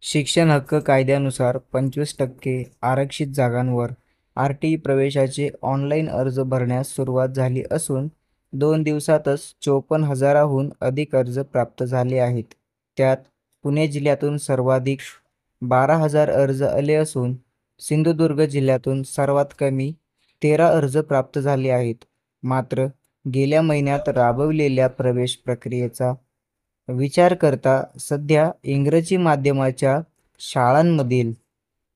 शिक्षण हक्क कायद्यानुसार 25% आरक्षित जागांवर आरटी प्रवेशाचे ऑनलाईन अर्ज भरण्यास सुरुवात झाली असून 2 दिवसातच 54,000हून अधिक अर्ज प्राप्त झाले आहेत. त्यात पुणे जिल्ह्यातून सर्वाधिक 12,000 अर्ज आले असून सिंधुदुर्ग जिल्ह्यातून सर्वात कमी 13 अर्ज प्राप्त झाले आहेत. मात्र गेल्या महिन्यात राबवलेल्या प्रवेश प्रक्रियेचा विचार करता सध्या इंग्रजी माध्यमाच्या शाळांमधील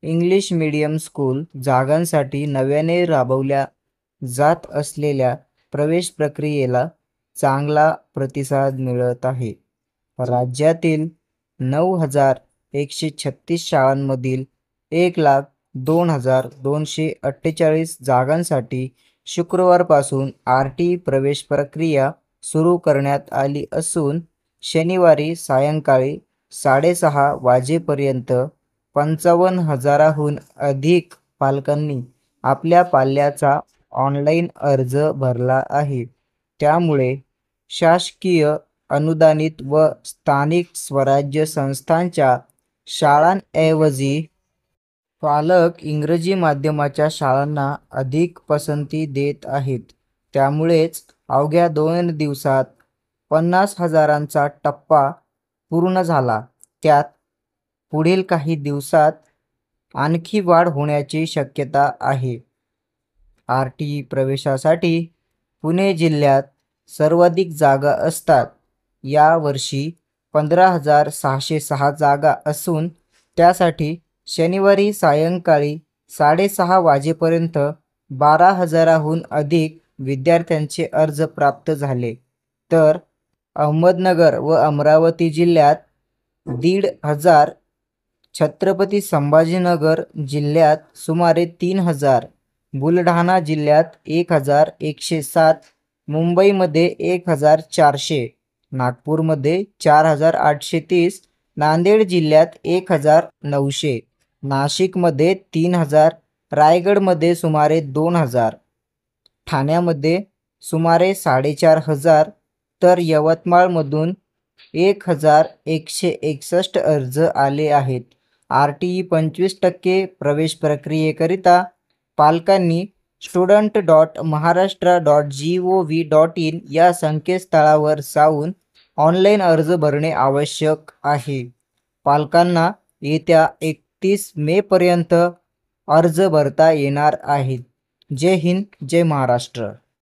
इंग्लिश मीडियम स्कूल जागांसाठी नव्याने राबवल्या जात असलेल्या प्रवेश प्रक्रियेला चांगला प्रतिसाद मिळत आहे. राज्यातील 9,136 शाळांमधील 1,02,248 जागांसाठी शुक्रवारपासून आरटी प्रवेश प्रक्रिया सुरू करण्यात आली असून शनिवारी सायंकाळी 6:30 वाजेपर्यंत 55,000हून अधिक पालकांनी आपल्या पाल्याचा ऑनलाईन अर्ज भरला आहे. त्यामुळे शासकीय अनुदानित व स्थानिक स्वराज्य संस्थांच्या शाळांऐवजी पालक इंग्रजी माध्यमाच्या शाळांना अधिक पसंती देत आहेत. त्यामुळेच अवघ्या 2 दिवसात 50,000चा टप्पा पूर्ण झाला. त्यात पुढील काही दिवसात आणखी वाढ होण्याची शक्यता आहे. आरटी प्रवेशासाठी पुणे जिल्ह्यात सर्वाधिक जागा असतात. यावर्षी 15,606 जागा असून त्यासाठी शनिवारी सायंकाळी 6:30 वाजेपर्यंत 12,000हून अधिक विद्यार्थ्यांचे अर्ज प्राप्त झाले. तर अहमदनगर व अमरावती जिल्ह्यात 1,500, छत्रपती संभाजीनगर जिल्ह्यात सुमारे 3,000, बुलढाणा जिल्ह्यात 1,107, मुंबईमध्ये 1,400, नागपूरमध्ये 4,830, नांदेड जिल्ह्यात 1,900, नाशिकमध्ये 3,000, रायगडमध्ये सुमारे 2,000, ठाण्यामध्ये सुमारे 4,500 तर यवतमाळमधून 1,161 अर्ज आले आहेत. आरटी 25% प्रवेश प्रक्रियेकरिता पालकांनी student.maharashtra.gov.in या संकेतस्थळावर जाऊन ऑनलाईन अर्ज भरणे आवश्यक आहे. पालकांना येत्या 31 मेपर्यंत अर्ज भरता येणार आहेत. जय हिंद, जय महाराष्ट्र.